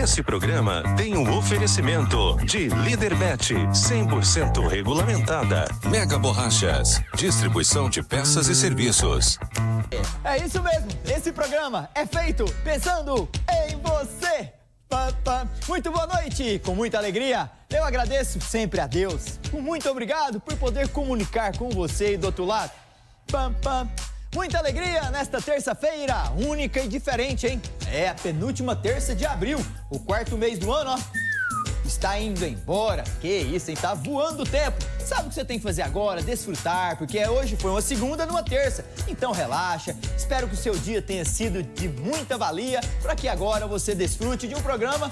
Este programa tem um oferecimento de Líderbet, 100% regulamentada. Mega Borrachas, distribuição de peças e serviços. É isso mesmo, esse programa é feito pensando em você. Muito boa noite, com muita alegria, eu agradeço sempre a Deus. Muito obrigado por poder comunicar com você aí do outro lado. Muita alegria nesta terça-feira, única e diferente, hein? É a penúltima terça de abril, o quarto mês do ano, ó. Está indo embora, que isso, hein? Tá voando o tempo. Sabe o que você tem que fazer agora? Desfrutar, porque hoje foi uma segunda numa terça. Então relaxa, espero que o seu dia tenha sido de muita valia, para que agora você desfrute de um programa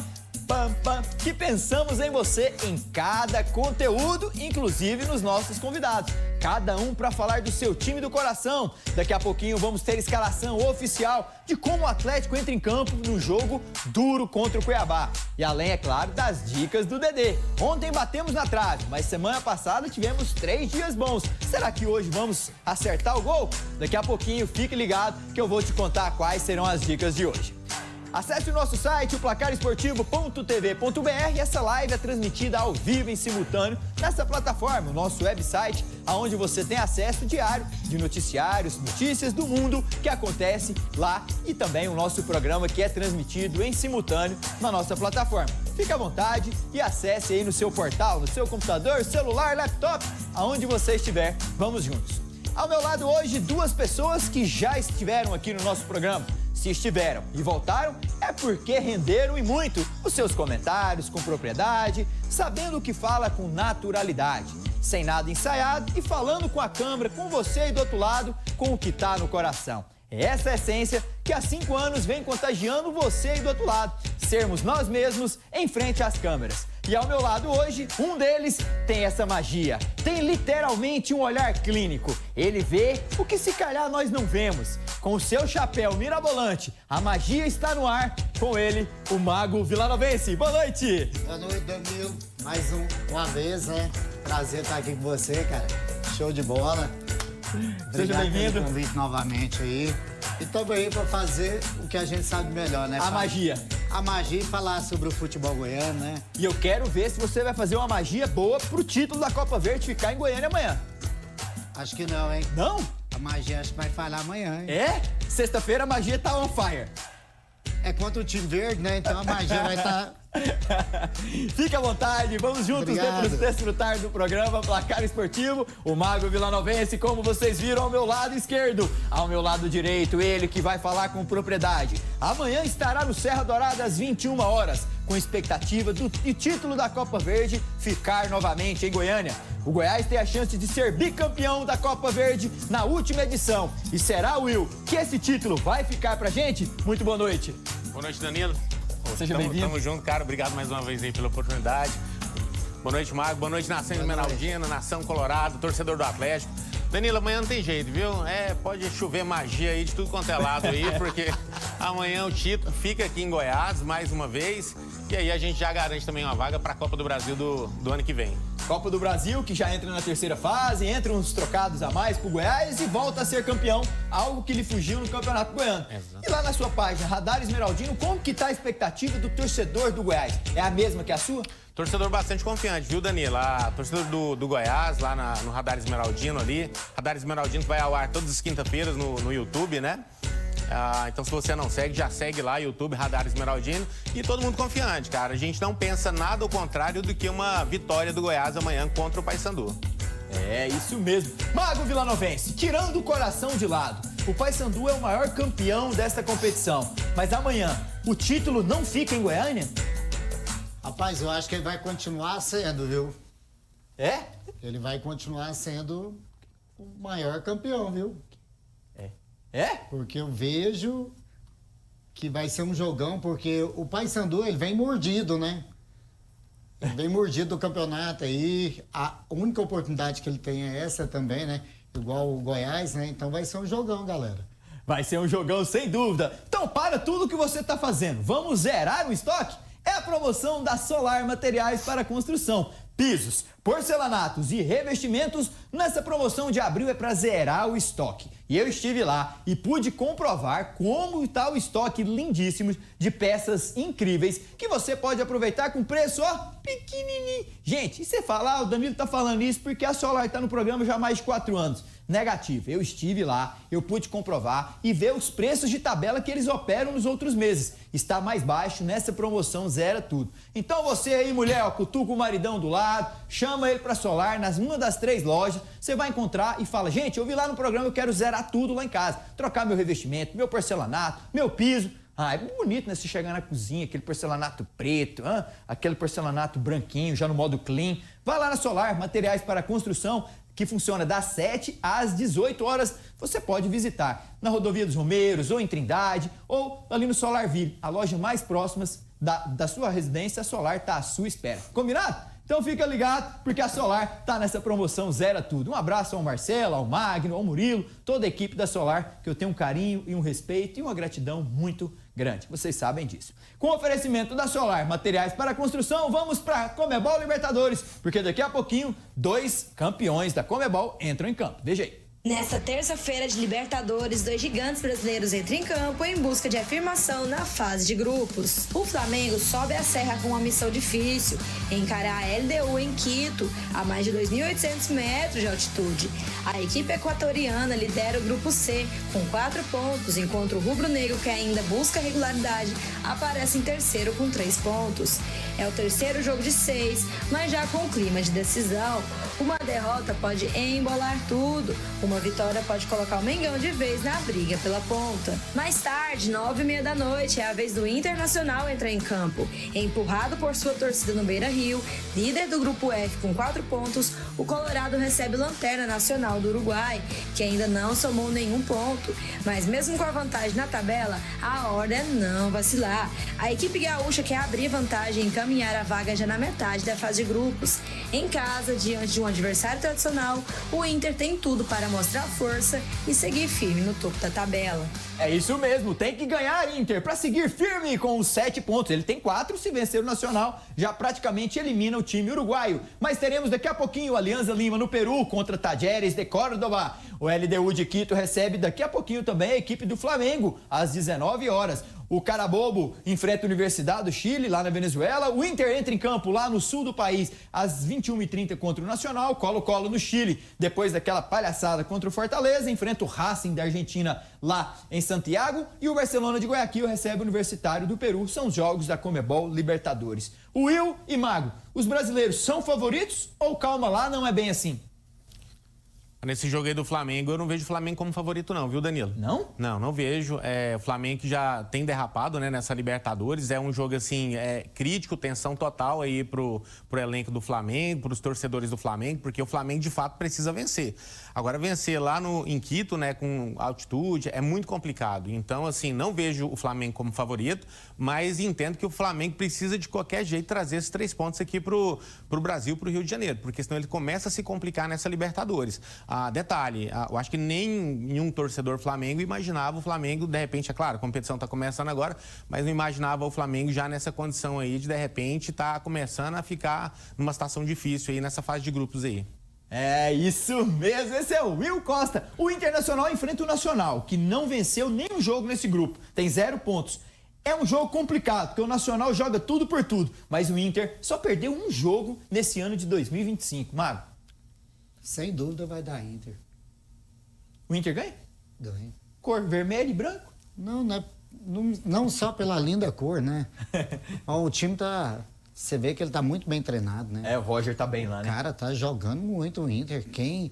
que pensamos em você em cada conteúdo, inclusive nos nossos convidados. Cada um para falar do seu time do coração. Daqui a pouquinho vamos ter escalação oficial de como o Atlético entra em campo num jogo duro contra o Cuiabá. E além, é claro, das dicas do Dedê. Ontem batemos na trave, mas semana passada tivemos 3 dias bons. Será que hoje vamos acertar o gol? Daqui a pouquinho, fique ligado que eu vou te contar quais serão as dicas de hoje. Acesse o nosso site, o placaresportivo.tv.br. Essa live é transmitida ao vivo em simultâneo nessa plataforma, o nosso website, onde você tem acesso diário de noticiários, notícias do mundo que acontece lá e também o nosso programa que é transmitido em simultâneo na nossa plataforma. Fique à vontade e acesse aí no seu portal, no seu computador, celular, laptop, aonde você estiver. Vamos juntos. Ao meu lado hoje, 2 pessoas que já estiveram aqui no nosso programa. Se estiveram e voltaram, é porque renderam e muito os seus comentários com propriedade, sabendo o que fala com naturalidade, sem nada ensaiado e falando com a câmera, com você aí do outro lado, com o que tá no coração. É essa a essência que há 5 anos vem contagiando você aí do outro lado, sermos nós mesmos em frente às câmeras. E ao meu lado hoje, um deles tem essa magia, tem literalmente um olhar clínico. Ele vê o que se calhar nós não vemos. Com o seu chapéu mirabolante, a magia está no ar. Com ele, o Mago Vilanovense. Boa noite! Boa noite, Danilo. Mais uma vez, né? Prazer estar aqui com você, cara. Show de bola. Seja bem-vindo. Pelo convite novamente aí. E estamos aí para fazer o que a gente sabe melhor, né? A magia. A magia e falar sobre o futebol goiano, né? E eu quero ver se você vai fazer uma magia boa pro título da Copa Verde ficar em Goiânia amanhã. Acho que não, hein? Não? A magia acho que vai falhar amanhã, hein? É? Sexta-feira a magia tá on fire. É contra o time verde, né? Então a magia vai estar... Fique à vontade, vamos juntos desfrutar do programa Placar Esportivo. O Mago Vilanovense, como vocês viram, ao meu lado esquerdo. Ao meu lado direito, ele que vai falar com propriedade. Amanhã estará no Serra Dourada às 21 horas, com expectativa do título da Copa Verde ficar novamente em Goiânia. O Goiás tem a chance de ser bicampeão da Copa Verde na última edição. E será, Will, que esse título vai ficar pra gente? Muito boa noite. Boa noite, Danilo. Seja bem-vindo. Tamo junto, cara. Obrigado mais uma vez aí pela oportunidade. Boa noite, Mago. Boa noite, Nação Esmeraldina, Nação Colorado, torcedor do Atlético. Danilo, amanhã não tem jeito, viu? Pode chover magia aí de tudo quanto é lado aí, porque amanhã o título fica aqui em Goiás, mais uma vez. E aí a gente já garante também uma vaga para a Copa do Brasil do ano que vem. Copa do Brasil, que já entra na terceira fase, entra uns trocados a mais pro Goiás e volta a ser campeão, algo que lhe fugiu no Campeonato Goiano. Exato. E lá na sua página, Radar Esmeraldino, como que tá a expectativa do torcedor do Goiás? É a mesma que a sua? Torcedor bastante confiante, viu, Danilo? A torcedor do Goiás, lá no Radar Esmeraldino ali. Radar Esmeraldino vai ao ar todas as quinta-feiras no YouTube, né? Então, se você não segue, já segue lá, YouTube, Radar Esmeraldino. E todo mundo confiante, cara. A gente não pensa nada ao contrário do que uma vitória do Goiás amanhã contra o Paysandu. É, isso mesmo. Mago Vilanovense, tirando o coração de lado, o Paysandu é o maior campeão desta competição. Mas amanhã, o título não fica em Goiânia? Rapaz, eu acho que ele vai continuar sendo, viu? É? Ele vai continuar sendo o maior campeão, viu? É? Porque eu vejo que vai ser um jogão, porque o Paysandu, ele vem mordido, né? Ele vem mordido do campeonato aí. A única oportunidade que ele tem é essa também, né? Igual o Goiás, né? Então vai ser um jogão, galera. Vai ser um jogão, sem dúvida. Então para tudo que você está fazendo. Vamos zerar o estoque? É a promoção da Solar Materiais para Construção. Pisos, porcelanatos e revestimentos Nessa promoção de abril é para zerar o estoque. E eu estive lá e pude comprovar como está o estoque lindíssimo de peças incríveis que você pode aproveitar com preço, ó, pequenininho. Gente, e você fala, o Danilo tá falando isso porque a Solar está no programa já há mais de 4 anos. Negativo, eu estive lá, eu pude comprovar e ver os preços de tabela que eles operam nos outros meses. Está mais baixo nessa promoção, zera tudo. Então você aí, mulher, ó, cutuca o maridão do lado, chama ele para Solar, uma das 3 lojas, você vai encontrar e fala, gente, eu vi lá no programa, eu quero zerar tudo lá em casa. Trocar meu revestimento, meu porcelanato, meu piso. Ah, é bonito, né? Você chegar na cozinha, aquele porcelanato preto, aquele porcelanato branquinho, já no modo clean. Vai lá na Solar, materiais para construção, que funciona das 7 às 18 horas. Você pode visitar na Rodovia dos Romeiros, ou em Trindade, ou ali no Solarville, a loja mais próxima da sua residência. A Solar está à sua espera. Combinado? Então fica ligado, porque a Solar tá nessa promoção Zera Tudo. Um abraço ao Marcelo, ao Magno, ao Murilo, toda a equipe da Solar, que eu tenho um carinho e um respeito e uma gratidão muito grande. Vocês sabem disso. Com o oferecimento da Solar, materiais para construção, vamos para Comebol Libertadores, porque daqui a pouquinho 2 campeões da Comebol entram em campo. Veja aí. Nesta terça-feira de Libertadores, 2 gigantes brasileiros entram em campo em busca de afirmação na fase de grupos. O Flamengo sobe a serra com uma missão difícil, encarar a LDU em Quito, a mais de 2.800 metros de altitude. A equipe equatoriana lidera o grupo C com 4 pontos, enquanto o rubro-negro, que ainda busca regularidade, aparece em terceiro com 3 pontos. É o terceiro jogo de 6, mas já com clima de decisão. Uma derrota pode embolar tudo. Uma vitória pode colocar o Mengão de vez na briga pela ponta. Mais tarde, 9h30 da noite, é a vez do Internacional entrar em campo. Empurrado por sua torcida no Beira-Rio, líder do grupo F com 4 pontos, o Colorado recebe Lanterna Nacional do Uruguai, que ainda não somou nenhum ponto. Mas mesmo com a vantagem na tabela, a ordem é não vacilar. A equipe gaúcha quer abrir vantagem e encaminhar a vaga já na metade da fase de grupos. Em casa, diante de um adversário tradicional, o Inter tem tudo para mostrar força e seguir firme no topo da tabela. É isso mesmo, tem que ganhar Inter para seguir firme com os 7 pontos. Ele tem 4, se vencer o Nacional, já praticamente elimina o time uruguaio. Mas teremos daqui a pouquinho o Alianza Lima no Peru contra Talleres de Córdoba. O LDU de Quito recebe daqui a pouquinho também a equipe do Flamengo, às 19 horas. O Carabobo enfrenta a Universidade do Chile, lá na Venezuela. O Inter entra em campo lá no sul do país, às 21h30 contra o Nacional. Colo-Colo no Chile. Depois daquela palhaçada contra o Fortaleza, enfrenta o Racing da Argentina lá em Santiago. E o Barcelona de Guayaquil recebe o Universitário do Peru. São os jogos da Comebol Libertadores. Will e Mago, os brasileiros são favoritos ou calma lá, não é bem assim? Nesse jogo aí do Flamengo, eu não vejo o Flamengo como favorito não, viu, Danilo? Não? Não vejo. O Flamengo já tem derrapado, né, nessa Libertadores. É um jogo, assim, crítico, tensão total aí pro elenco do Flamengo, pros torcedores do Flamengo, porque o Flamengo, de fato, precisa vencer. Agora, vencer lá em Quito, né, com altitude, é muito complicado. Então, assim, não vejo o Flamengo como favorito, mas entendo que o Flamengo precisa, de qualquer jeito, trazer esses 3 pontos aqui pro Brasil, pro Rio de Janeiro, porque senão ele começa a se complicar nessa Libertadores. Detalhe, eu acho que nenhum torcedor Flamengo imaginava o Flamengo, de repente, é claro, a competição está começando agora, mas não imaginava o Flamengo já nessa condição aí de repente, estar começando a ficar numa situação difícil aí nessa fase de grupos aí. É isso mesmo, esse é o Will Costa. O Internacional enfrenta o Nacional, que não venceu nenhum jogo nesse grupo, tem 0 pontos. É um jogo complicado, porque o Nacional joga tudo por tudo, mas o Inter só perdeu um jogo nesse ano de 2025. Mago? Sem dúvida vai dar Inter. O Inter ganha? Ganha. Cor vermelho e branco? Não só pela linda cor, né? O time tá... Você vê que ele tá muito bem treinado, né? O Roger tá bem lá, né? Cara, tá jogando muito o Inter. Quem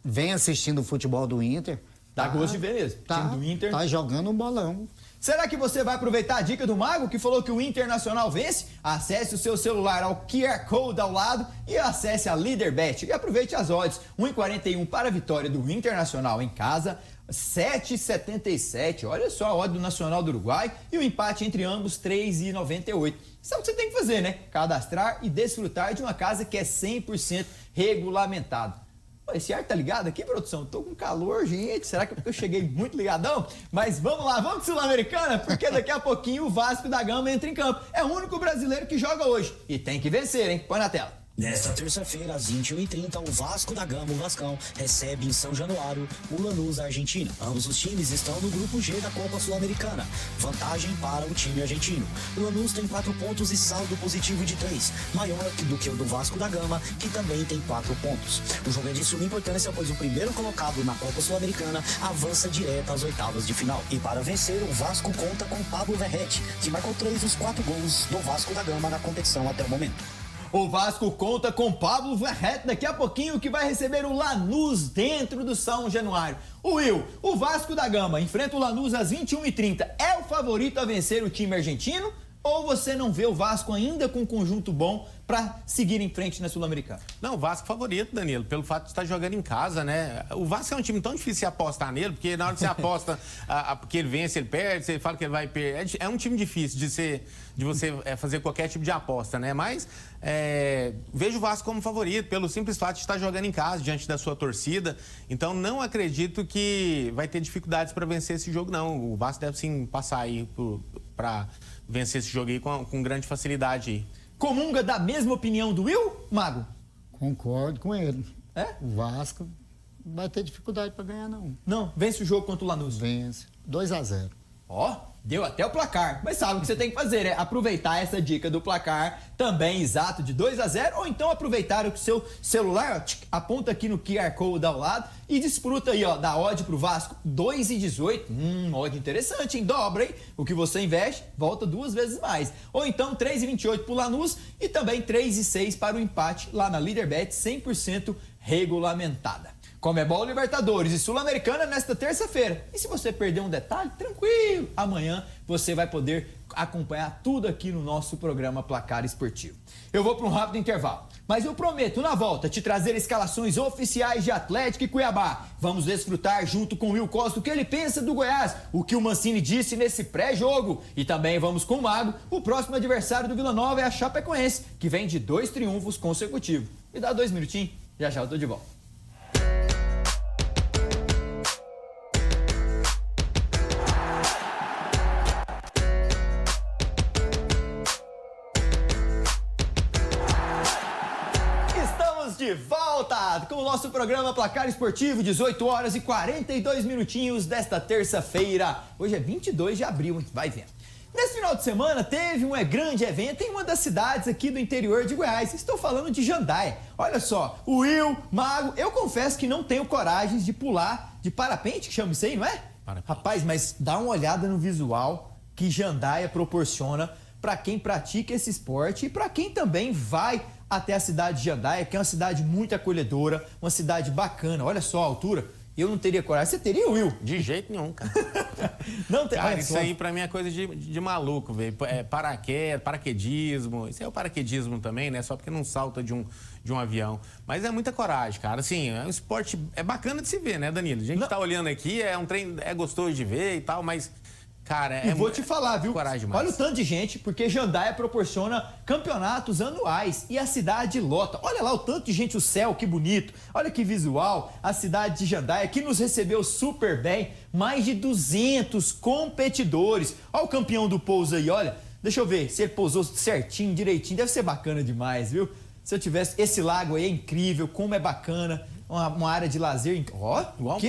vem assistindo o futebol do Inter... Dá gosto de ver mesmo. O time do Inter... Tá jogando um bolão. Será que você vai aproveitar a dica do Mago, que falou que o Internacional vence? Acesse o seu celular ao QR Code ao lado e acesse a Líderbet. E aproveite as odds. 1,41 para a vitória do Internacional em casa, 7,77. Olha só a odd do Nacional do Uruguai e o empate entre ambos, 3,98. Sabe o que você tem que fazer, né? Cadastrar e desfrutar de uma casa que é 100% regulamentada. Esse ar tá ligado aqui, produção? Tô com calor, gente. Será que é porque eu cheguei muito ligadão? Mas vamos lá, vamos de Sul-Americana, porque daqui a pouquinho o Vasco da Gama entra em campo. É o único brasileiro que joga hoje. E tem que vencer, hein? Põe na tela. Nesta terça-feira, às 21h30, o Vasco da Gama, o Vascão, recebe em São Januário o Lanús da Argentina. Ambos os times estão no grupo G da Copa Sul-Americana. Vantagem para o time argentino. O Lanús tem 4 pontos e saldo positivo de 3, maior do que o do Vasco da Gama, que também tem 4 pontos. O jogo é de suma importância, pois o primeiro colocado na Copa Sul-Americana avança direto às oitavas de final. E para vencer, o Vasco conta com Pablo Verrete, que marcou 3 dos 4 gols do Vasco da Gama na competição até o momento. O Vasco conta com Pablo Verrete daqui a pouquinho, que vai receber o Lanús dentro do São Januário. O Vasco da Gama enfrenta o Lanús às 21h30. É o favorito a vencer o time argentino? Ou você não vê o Vasco ainda com um conjunto bom para seguir em frente na Sul-Americana? Não, o Vasco favorito, Danilo, pelo fato de estar jogando em casa, né? O Vasco é um time tão difícil de apostar nele, porque na hora que você aposta que ele vence, ele perde, você fala que ele vai perder. É um time difícil de você fazer qualquer tipo de aposta, né? Mas vejo o Vasco como favorito, pelo simples fato de estar jogando em casa, diante da sua torcida. Então, não acredito que vai ter dificuldades para vencer esse jogo, não. O Vasco deve sim passar aí para vencer esse jogo aí com grande facilidade aí. Comunga da mesma opinião do Will, Mago? Concordo com ele. É? O Vasco não vai ter dificuldade para ganhar, não. Não, vence o jogo contra o Lanús. Vence. 2-0. Ó, deu até o placar. Mas sabe o que você tem que fazer, né? Aproveitar essa dica do placar também exato de 2-0, ou então aproveitar o seu celular, ó, aponta aqui no QR Code ao lado e desfruta aí, ó, da odd pro Vasco, 2,18. Odd interessante, hein? Dobra, hein? O que você investe, volta 2 vezes mais. Ou então 3,28 pro Lanús e também 3,6 para o empate lá na Leaderbet, 100% regulamentada. Comebol, Libertadores e Sul-Americana nesta terça-feira. E se você perder um detalhe, tranquilo, amanhã você vai poder acompanhar tudo aqui no nosso programa Placar Esportivo. Eu vou para um rápido intervalo, mas eu prometo, na volta, te trazer escalações oficiais de Atlético e Cuiabá. Vamos desfrutar junto com o Will Costa o que ele pensa do Goiás, o que o Mancini disse nesse pré-jogo. E também vamos com o Mago, o próximo adversário do Vila Nova é a Chapecoense, que vem de 2 triunfos consecutivos. Me dá 2 minutinhos, já eu tô de volta. De volta com o nosso programa Placar Esportivo, 18 horas e 42 minutinhos desta terça-feira. Hoje é 22 de abril, hein? Vai vendo. Nesse final de semana teve um grande evento em uma das cidades aqui do interior de Goiás. Estou falando de Jandaia. Olha só, o Will, Mago, eu confesso que não tenho coragem de pular de parapente, que chama isso aí, não é? Parapente. Rapaz, mas dá uma olhada no visual que Jandaia proporciona para quem pratica esse esporte e para quem também vai até a cidade de Jandaia, que é uma cidade muito acolhedora, uma cidade bacana. Olha só a altura. Eu não teria coragem. Você teria, Will? De jeito nenhum, cara. Não tem. Cara, isso aí pra mim é coisa de maluco, velho. Paraquedismo. Isso é o paraquedismo também, né? Só porque não salta de um avião. Mas é muita coragem, cara. Assim, é um esporte... É bacana de se ver, né, Danilo? A gente tá olhando aqui, é um trem... É gostoso de ver e tal, mas... Cara, e vou te falar, viu? Coragem demais. Olha o tanto de gente, porque Jandaia proporciona campeonatos anuais e a cidade lota. Olha lá o tanto de gente, o céu, que bonito. Olha que visual, a cidade de Jandaia, que nos recebeu super bem. Mais de 200 competidores. Olha o campeão do pouso aí, olha. Deixa eu ver se ele pousou certinho, direitinho. Deve ser bacana demais, viu? Se eu tivesse... Esse lago aí é incrível, como é bacana. Uma área de lazer. Ó, igual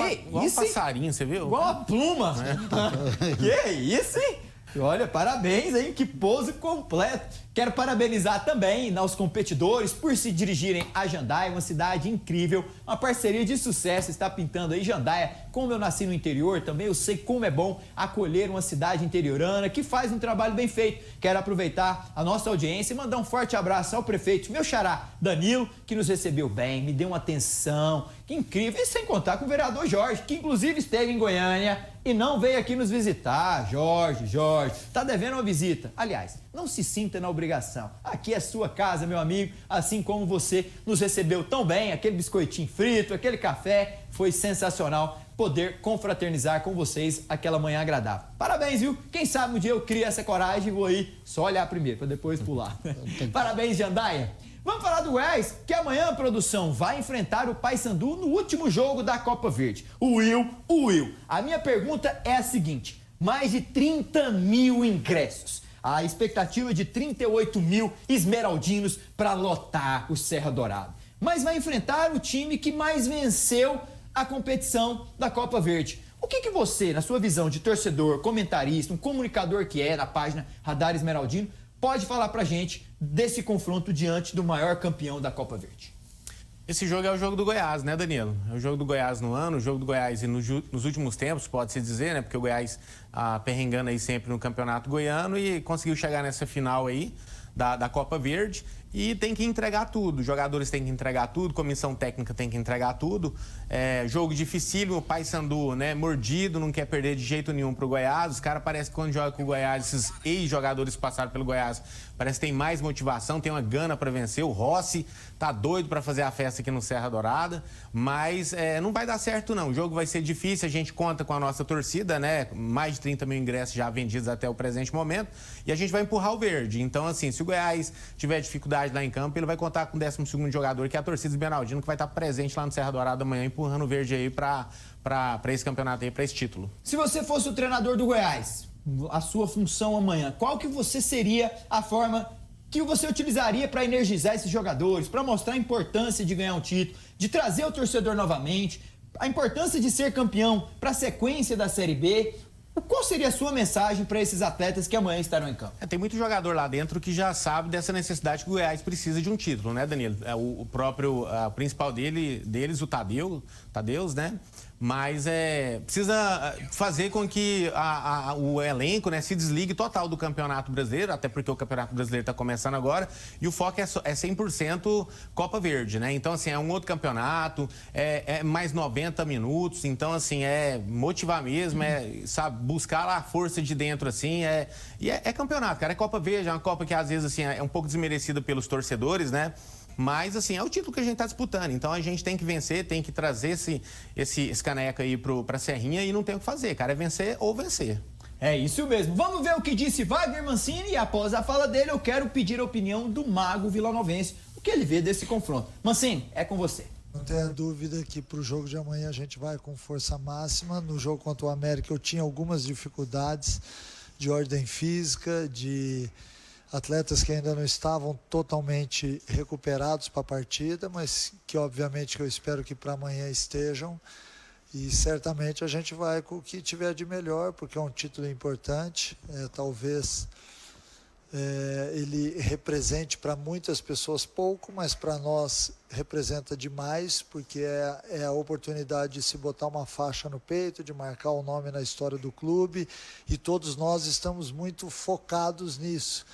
um passarinho, você viu? Igual uma pluma. Que isso, hein? Olha, parabéns, hein? Que pouso completo. Quero parabenizar também aos competidores por se dirigirem a Jandaia, uma cidade incrível, uma parceria de sucesso está pintando aí Jandaia. Como eu nasci no interior, também eu sei como é bom acolher uma cidade interiorana que faz um trabalho bem feito. Quero aproveitar a nossa audiência e mandar um forte abraço ao prefeito, meu xará, Danilo, que nos recebeu bem, me deu uma atenção, que incrível. E sem contar com o vereador Jorge, que inclusive esteve em Goiânia e não veio aqui nos visitar. Jorge, tá devendo uma visita. Aliás, não se sinta na obrigação. Aqui é sua casa, meu amigo, assim como você nos recebeu tão bem, aquele biscoitinho frito, aquele café, foi sensacional poder confraternizar com vocês aquela manhã agradável. Parabéns, viu? Quem sabe um dia eu crio essa coragem e vou aí só olhar primeiro, para depois pular. Parabéns, Jandaia. Vamos falar do Goiás, que amanhã a produção vai enfrentar o Paysandu no último jogo da Copa Verde. O Will. A minha pergunta é a seguinte: mais de 30 mil ingressos. A expectativa de 38 mil esmeraldinos para lotar o Serra Dourada. Mas vai enfrentar o time que mais venceu a competição da Copa Verde. O que você, na sua visão de torcedor, comentarista, um comunicador que é na página Radar Esmeraldino, pode falar pra gente desse confronto diante do maior campeão da Copa Verde? Esse jogo é o jogo do Goiás, né, Danilo? É o jogo do Goiás no ano, o jogo do Goiás nos últimos tempos, pode-se dizer, né? Porque o Goiás perrengando aí sempre no Campeonato Goiano e conseguiu chegar nessa final aí da Copa Verde. E tem que entregar tudo, os jogadores têm que entregar tudo, comissão técnica tem que entregar tudo. Jogo dificílimo, o Paysandu, né, mordido, não quer perder de jeito nenhum pro Goiás. Os caras parecem que quando joga com o Goiás, esses ex-jogadores que passaram pelo Goiás, parece que tem mais motivação, tem uma gana para vencer. O Rossi tá doido para fazer a festa aqui no Serra Dourada, mas não vai dar certo não. O jogo vai ser difícil, a gente conta com a nossa torcida, né, mais de 30 mil ingressos já vendidos até o presente momento, e a gente vai empurrar o verde. Então, assim, se o Goiás tiver dificuldade lá em campo, ele vai contar com o 12º jogador, que é a torcida esmeraldina, que vai estar presente lá no Serra Dourada amanhã, empurrando o verde aí para esse campeonato aí, para esse título. Se você fosse o treinador do Goiás, a sua função amanhã, qual que você seria a forma que você utilizaria para energizar esses jogadores, para mostrar a importância de ganhar um título, de trazer o torcedor novamente, a importância de ser campeão para a sequência da Série B? Qual seria a sua mensagem para esses atletas que amanhã estarão em campo? Tem muito jogador lá dentro que já sabe dessa necessidade que o Goiás precisa de um título, né, Danilo? O próprio principal deles, o Tadeus, né? Mas precisa fazer com que o elenco, né, se desligue total do Campeonato Brasileiro, até porque o Campeonato Brasileiro está começando agora, e o foco é 100% Copa Verde, né? Então, assim, é um outro campeonato, é mais 90 minutos, então, assim, motivar mesmo, sabe, buscar lá a força de dentro, assim, e é campeonato, cara, é Copa Verde, é uma Copa que às vezes, assim, é um pouco desmerecida pelos torcedores, né? Mas, assim, é o título que a gente está disputando. Então, a gente tem que vencer, tem que trazer esse caneco aí pra Serrinha e não tem o que fazer, cara. É vencer ou vencer. É isso mesmo. Vamos ver o que disse Wagner Mancini e após a fala dele, eu quero pedir a opinião do mago vilanovense. O que ele vê desse confronto. Mancini, é com você. Não tenha dúvida que para o jogo de amanhã a gente vai com força máxima. No jogo contra o América eu tinha algumas dificuldades de ordem física, de atletas que ainda não estavam totalmente recuperados para a partida, mas que obviamente eu espero que para amanhã estejam. E certamente a gente vai com o que tiver de melhor, porque é um título importante. Talvez ele represente para muitas pessoas pouco, mas para nós representa demais, porque é a oportunidade de se botar uma faixa no peito, de marcar o nome na história do clube, e todos nós estamos muito focados nisso.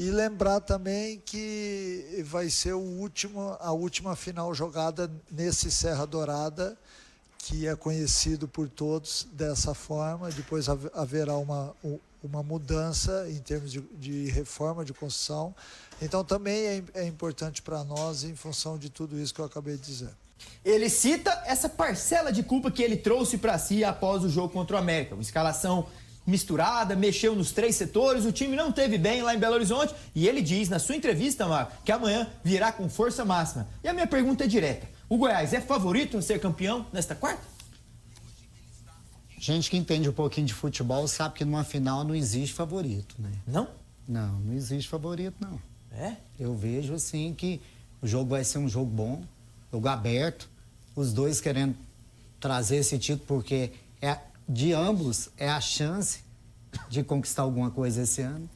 E lembrar também que vai ser a última final jogada nesse Serra Dourada, que é conhecido por todos dessa forma. Depois haverá uma mudança em termos de reforma, de construção. Então também é importante para nós em função de tudo isso que eu acabei de dizer. Ele cita essa parcela de culpa que ele trouxe para si após o jogo contra o América. Uma escalação misturada, mexeu nos 3 setores, o time não teve bem lá em Belo Horizonte e ele diz na sua entrevista, Marco, que amanhã virá com força máxima. E a minha pergunta é direta. O Goiás é favorito a ser campeão nesta quarta? Gente que entende um pouquinho de futebol sabe que numa final não existe favorito, né? Não? Não existe favorito, não. Eu vejo, assim, que o jogo vai ser um jogo bom, jogo aberto, os dois querendo trazer esse título, porque de ambos é a chance de conquistar alguma coisa esse ano,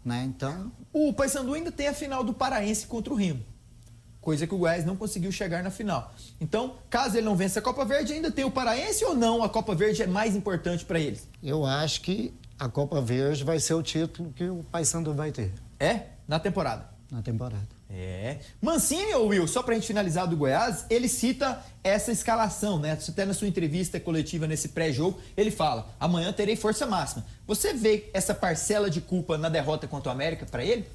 né? Então, o Paysandu ainda tem a final do Paraense contra o Remo, coisa que o Goiás não conseguiu chegar na final. Então, caso ele não vença a Copa Verde, ainda tem o Paraense ou não? A Copa Verde é mais importante para eles? Eu acho que a Copa Verde vai ser o título que o Paysandu vai ter. Na temporada? Na temporada. Mancini, ou Will, só pra gente finalizar do Goiás, ele cita essa escalação, né? Até na sua entrevista coletiva nesse pré-jogo, ele fala, amanhã terei força máxima. Você vê essa parcela de culpa na derrota contra o América pra ele?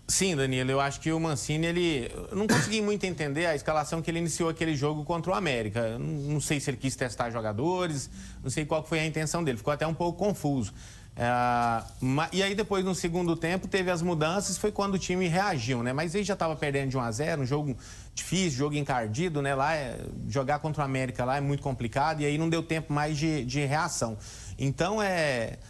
Sim, Danilo, eu acho que o Mancini, eu não consegui muito entender a escalação que ele iniciou aquele jogo contra o América. Eu não sei se ele quis testar jogadores, não sei qual foi a intenção dele, ficou até um pouco confuso. E aí depois, no segundo tempo, teve as mudanças, foi quando o time reagiu, né? Mas ele já estava perdendo de 1-0, um jogo difícil, jogo encardido, né? Lá, jogar contra o América lá é muito complicado e aí não deu tempo mais de reação. Então,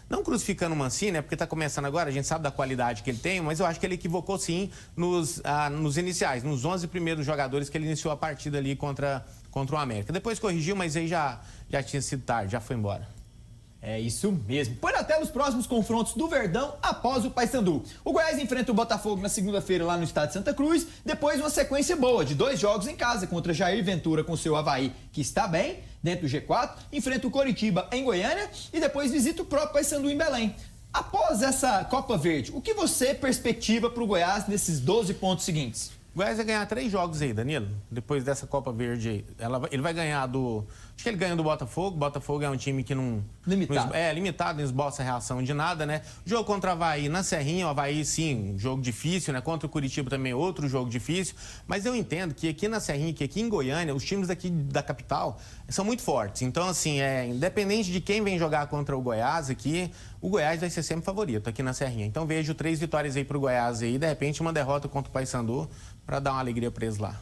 não crucificando o Mancini, né? Porque está começando agora, a gente sabe da qualidade que ele tem, mas eu acho que ele equivocou sim nos iniciais, nos 11 primeiros jogadores que ele iniciou a partida ali contra o América. Depois corrigiu, mas aí já tinha sido tarde, já foi embora. É isso mesmo. Põe na tela os próximos confrontos do Verdão após o Paysandu. O Goiás enfrenta o Botafogo na segunda-feira lá no estado de Santa Cruz, depois uma sequência boa de 2 jogos em casa contra Jair Ventura com seu Avaí, que está bem, dentro do G4, enfrenta o Coritiba em Goiânia e depois visita o próprio Paysandu em Belém. Após essa Copa Verde, o que você perspectiva para o Goiás nesses 12 pontos seguintes? O Goiás vai ganhar 3 jogos aí, Danilo, depois dessa Copa Verde aí. Ele vai ganhar acho que ele ganha do Botafogo. O Botafogo é um time que não... Limitado. Limitado, não esboça reação de nada, né? Jogo contra o Avaí na Serrinha, o Avaí sim, um jogo difícil, né? Contra o Curitiba também outro jogo difícil. Mas eu entendo que aqui na Serrinha, que aqui em Goiânia, os times aqui da capital são muito fortes. Então, assim, independente de quem vem jogar contra o Goiás aqui, o Goiás vai ser sempre favorito aqui na Serrinha. Então vejo 3 vitórias aí pro Goiás aí, de repente uma derrota contra o Paysandu, para dar uma alegria para eles lá.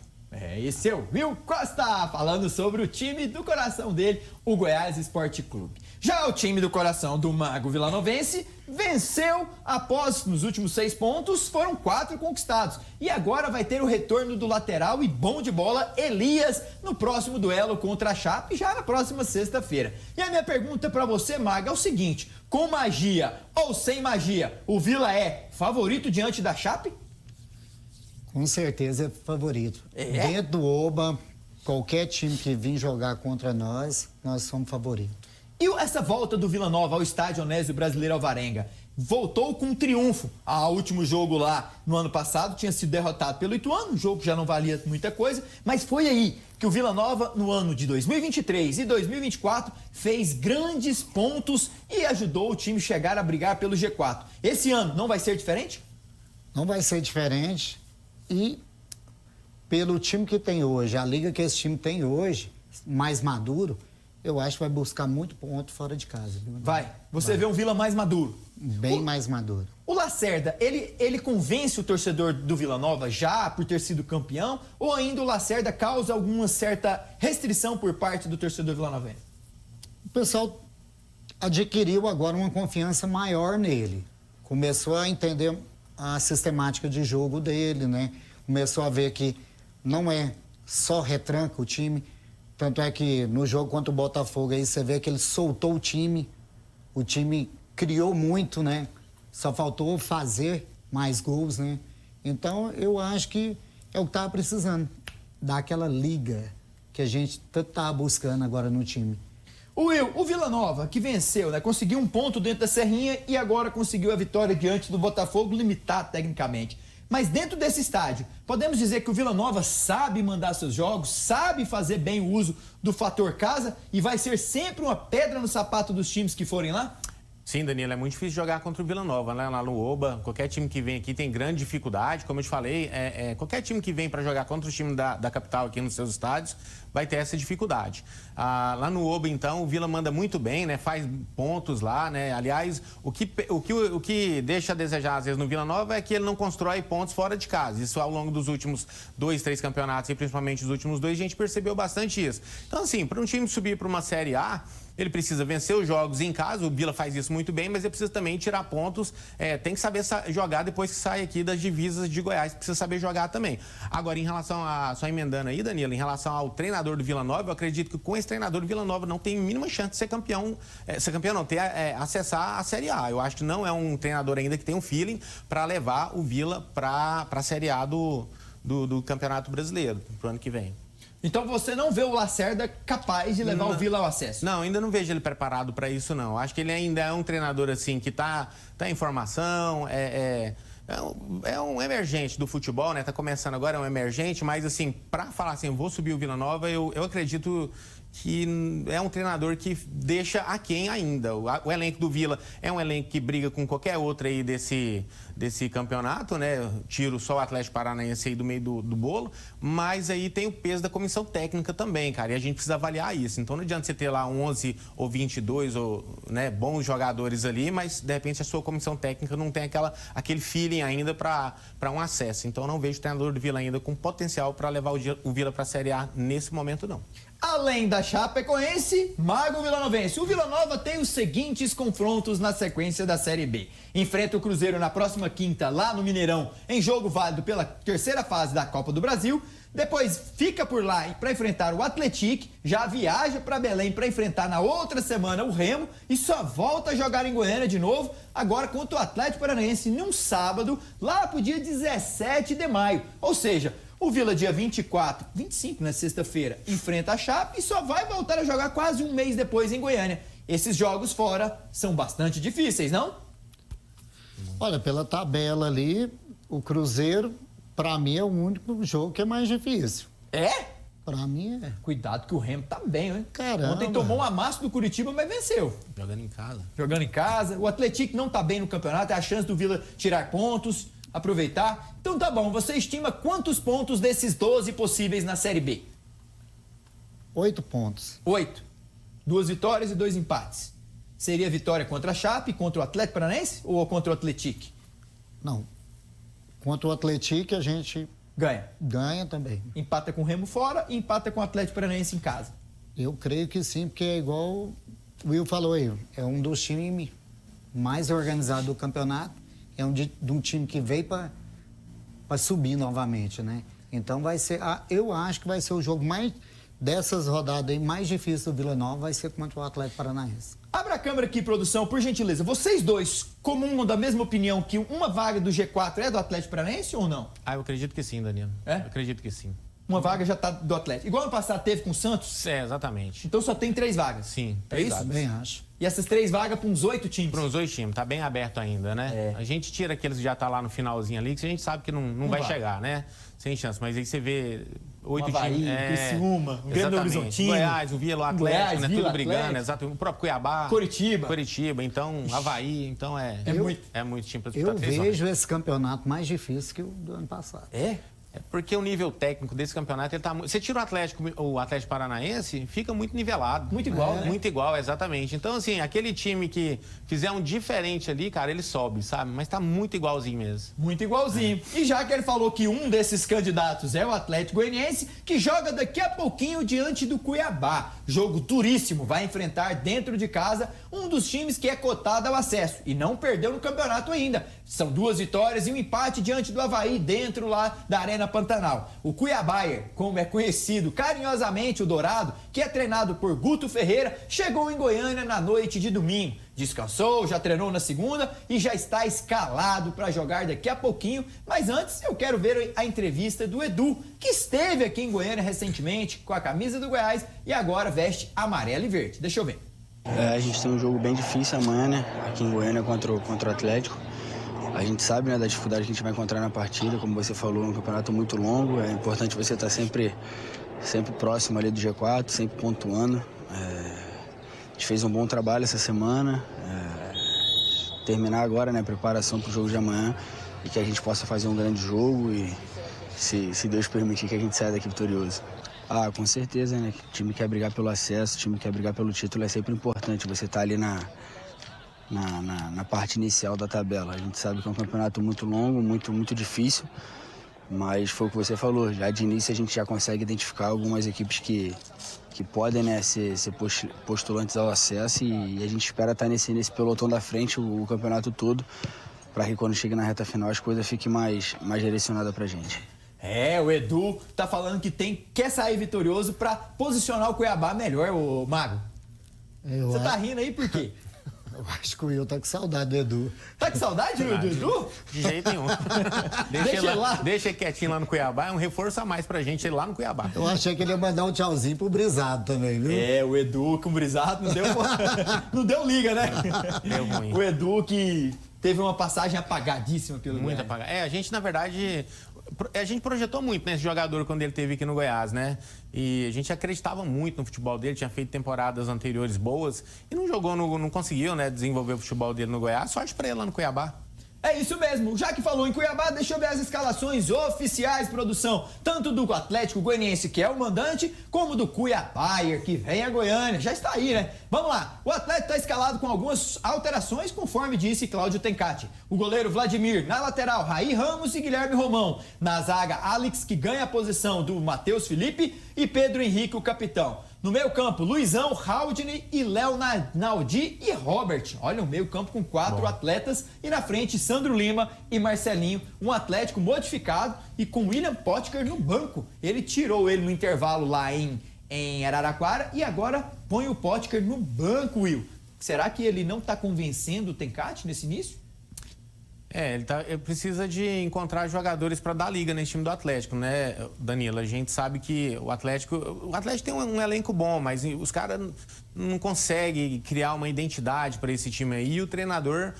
Esse é o Will Costa, falando sobre o time do coração dele, o Goiás Esporte Clube. Já o time do coração do Mago Vilanovense venceu após, nos últimos 6 pontos, foram 4 conquistados. E agora vai ter o retorno do lateral e bom de bola Elias no próximo duelo contra a Chape, já na próxima sexta-feira. E a minha pergunta para você, Mago, é o seguinte: com magia ou sem magia, o Vila é favorito diante da Chape? Com certeza é favorito. Dentro do Oba, qualquer time que vir jogar contra nós somos favoritos. E essa volta do Vila Nova ao estádio Onésio Brasileiro Alvarenga voltou com um triunfo. O último jogo lá no ano passado tinha sido derrotado pelo Ituano, um jogo que já não valia muita coisa, mas foi aí que o Vila Nova, no ano de 2023 e 2024, fez grandes pontos e ajudou o time a chegar a brigar pelo G4. Esse ano não vai ser diferente? Não vai ser diferente. E pelo time que tem hoje, a liga que esse time tem hoje, mais maduro, eu acho que vai buscar muito ponto fora de casa. Vai. Você vê um Vila mais maduro. Bem mais maduro. O Lacerda, ele convence o torcedor do Vila Nova já por ter sido campeão? Ou ainda o Lacerda causa alguma certa restrição por parte do torcedor vilanovense? O pessoal adquiriu agora uma confiança maior nele. Começou a entender a sistemática de jogo dele, né? Começou a ver que não é só retranca o time. Tanto é que no jogo contra o Botafogo aí você vê que ele soltou o time criou muito, né? Só faltou fazer mais gols, né? Então eu acho que é o que estava precisando, dar aquela liga que a gente tanto estava buscando agora no time. O Vila Nova, que venceu, né? Conseguiu um ponto dentro da Serrinha e agora conseguiu a vitória diante do Botafogo, limitado tecnicamente. Mas dentro desse estádio, podemos dizer que o Vila Nova sabe mandar seus jogos, sabe fazer bem o uso do fator casa e vai ser sempre uma pedra no sapato dos times que forem lá? Sim, Danilo, é muito difícil jogar contra o Vila Nova, né? Lá no Oba. Qualquer time que vem aqui tem grande dificuldade. Como eu te falei, qualquer time que vem para jogar contra o time da capital aqui nos seus estádios vai ter essa dificuldade. Lá no Oba, então, o Vila manda muito bem, né? Faz pontos lá, né? Aliás, o que deixa a desejar, às vezes, no Vila Nova é que ele não constrói pontos fora de casa. Isso ao longo dos últimos 2, 3 campeonatos e principalmente os últimos 2, a gente percebeu bastante isso. Então, assim, para um time subir para uma Série A, ele precisa vencer os jogos em casa, o Vila faz isso muito bem, mas ele precisa também tirar pontos, tem que saber jogar depois que sai aqui das divisas de Goiás, precisa saber jogar também. Agora, em relação só emendando aí, Danilo, em relação ao treinador do Vila Nova, eu acredito que com esse treinador do Vila Nova não tem mínima chance de ser campeão não, acessar a Série A. Eu acho que não é um treinador ainda que tem um feeling para levar o Vila para a Série A do Campeonato Brasileiro, pro ano que vem. Então você não vê o Lacerda capaz de levar o Vila ao acesso? Não, ainda não vejo ele preparado para isso, não. Acho que ele ainda é um treinador assim que tá em formação, é um emergente do futebol, né? Tá começando agora, é um emergente, mas assim, para falar assim, vou subir o Vila Nova, eu acredito que é um treinador que deixa aquém ainda. O elenco do Vila é um elenco que briga com qualquer outro aí desse campeonato, né? Tiro só o Atlético Paranaense aí do meio do bolo, mas aí tem o peso da comissão técnica também, cara, e a gente precisa avaliar isso. Então não adianta você ter lá 11 ou 22 né, bons jogadores ali, mas de repente a sua comissão técnica não tem aquele feeling ainda para um acesso. Então eu não vejo o treinador do Vila ainda com potencial para levar o Vila para a Série A nesse momento, não. Além da Chapecoense, Mago Vilanovense. O Vila Nova tem os seguintes confrontos na sequência da Série B. Enfrenta o Cruzeiro na próxima quinta, lá no Mineirão, em jogo válido pela terceira fase da Copa do Brasil. Depois fica por lá para enfrentar o Atlético, já viaja para Belém para enfrentar na outra semana o Remo e só volta a jogar em Goiânia de novo, agora contra o Atlético Paranaense, num sábado, lá pro dia 17 de maio. Ou seja, o Vila, dia 25, na sexta-feira, enfrenta a Chape e só vai voltar a jogar quase um mês depois em Goiânia. Esses jogos fora são bastante difíceis, não? Olha, pela tabela ali, o Cruzeiro, pra mim, é o único jogo que é mais difícil. É? Pra mim é. Cuidado que o Remo tá bem, hein? Caramba. Ontem tomou um amasso do Curitiba, mas venceu. Jogando em casa. Jogando em casa. O Atlético não tá bem no campeonato, é a chance do Vila tirar pontos, aproveitar. Então tá bom, você estima quantos pontos desses 12 possíveis na Série B? 8 pontos. 8. 2 vitórias e 2 empates. Seria vitória contra a Chape, contra o Atlético Paranaense ou contra o Atlético? Não. Contra o Atlético, a gente ganha também. Empata com o Remo fora e empata com o Atlético Paranaense em casa. Eu creio que sim, porque é igual o Will falou aí. É um dos times mais organizados do campeonato. É de um time que veio para subir novamente, né? Então vai ser, eu acho que vai ser o jogo mais dessas rodadas aí, mais difícil do Vila Nova, vai ser contra o Atlético Paranaense. Abra a câmera aqui, produção, por gentileza. Vocês dois comungam da mesma opinião que uma vaga do G4 é do Atlético Paranaense ou não? Eu acredito que sim, Danilo. É? Eu acredito que sim. Uma vaga já tá do Atlético. Igual ano passado teve com o Santos? É, exatamente. Então só tem 3 vagas. Sim. É isso? Também acho. E essas 3 vagas para uns 8 times? Para uns 8 times, tá bem aberto ainda, né? É. A gente tira aqueles que já tá lá no finalzinho ali, que a gente sabe que não vai chegar, né? Sem chance. Mas aí você vê 8 Avaí, times. Criciúma, o Grêmio Horizontino, Goiás, o Vila Atlético, Goiás, né? Vila Tudo brigando, Atlético. exato. O próprio Cuiabá. Curitiba, então, Avaí, então é muito time para disputar. Eu vejo esse campeonato mais difícil que o do ano passado. É? É porque o nível técnico desse campeonato, ele tá muito... Você tira o Atlético Paranaense, fica muito nivelado. Muito igual, né? Muito igual, exatamente. Então, assim, aquele time que fizer um diferente ali, cara, ele sobe, sabe? Mas tá muito igualzinho mesmo. Muito igualzinho. E já que ele falou que um desses candidatos é o Atlético Goianiense, que joga daqui a pouquinho diante do Cuiabá. Jogo duríssimo, vai enfrentar dentro de casa um dos times que é cotado ao acesso e não perdeu no campeonato ainda. São 2 vitórias e um empate diante do Avaí dentro lá da Arena Pantanal. O Cuiabá, como é conhecido carinhosamente o Dourado, que é treinado por Guto Ferreira, chegou em Goiânia na noite de domingo. Descansou, já treinou na segunda e já está escalado para jogar daqui a pouquinho. Mas antes eu quero ver a entrevista do Edu, que esteve aqui em Goiânia recentemente com a camisa do Goiás e agora veste amarelo e verde. Deixa eu ver. A gente tem um jogo bem difícil amanhã, né? Aqui em Goiânia contra o Atlético. A gente sabe, né, da dificuldade que a gente vai encontrar na partida, como você falou, é um campeonato muito longo, é importante você estar sempre próximo ali do G4, sempre pontuando. A gente fez um bom trabalho essa semana, terminar agora, né, a preparação para o jogo de amanhã e que a gente possa fazer um grande jogo e, se Deus permitir, que a gente saia daqui vitorioso. Com certeza, né, o time quer brigar pelo acesso, o time quer brigar pelo título, é sempre importante você estar ali na parte inicial da tabela. A gente sabe que é um campeonato muito longo, muito difícil, mas foi o que você falou, já de início a gente já consegue identificar algumas equipes que podem, né, ser postulantes ao acesso e a gente espera estar nesse pelotão da frente o campeonato todo, para que quando chegue na reta final as coisas fiquem mais direcionadas pra gente. O Edu tá falando que quer sair vitorioso para posicionar o Cuiabá melhor, ô Mago. Você tá rindo aí por quê? Eu acho que o Will tá com saudade do Edu. Tá com saudade do Edu? De jeito nenhum. Deixa ele quietinho lá no Cuiabá, é um reforço a mais pra gente lá no Cuiabá. Eu achei que ele ia mandar um tchauzinho pro Brisado também, viu? O Edu com o Brisado não deu liga, né? Deu ruim. O Edu que teve uma passagem apagadíssima pelo Muito Goiás. apagada. A gente, na verdade, A gente projetou muito nesse jogador quando ele esteve aqui no Goiás, né? E a gente acreditava muito no futebol dele, tinha feito temporadas anteriores boas e não jogou, não conseguiu, né, desenvolver o futebol dele no Goiás. Sorte pra ele lá no Cuiabá. É isso mesmo, já que falou em Cuiabá, deixa eu ver as escalações oficiais, produção, tanto do Atlético Goianiense, que é o mandante, como do Cuiabá, que vem a Goiânia, já está aí, né? Vamos lá, o Atlético está escalado com algumas alterações, conforme disse Cláudio Tencati. O goleiro Vladimir, na lateral, Raí Ramos e Guilherme Romão. Na zaga, Alex, que ganha a posição do Matheus Felipe, e Pedro Henrique, o capitão. No meio campo, Luizão, Haldney e Léo Naldi e Robert. Olha, o meio campo com 4 atletas. E na frente, Sandro Lima e Marcelinho. Um Atlético modificado e com William Potker no banco. Ele tirou ele no intervalo lá em Araraquara e agora põe o Potker no banco, Will. Será que ele não está convencendo o Tencati nesse início? Ele precisa de encontrar jogadores para dar liga nesse time do Atlético, né, Danilo? A gente sabe que o Atlético tem um elenco bom, mas os caras não conseguem criar uma identidade para esse time aí. E o treinador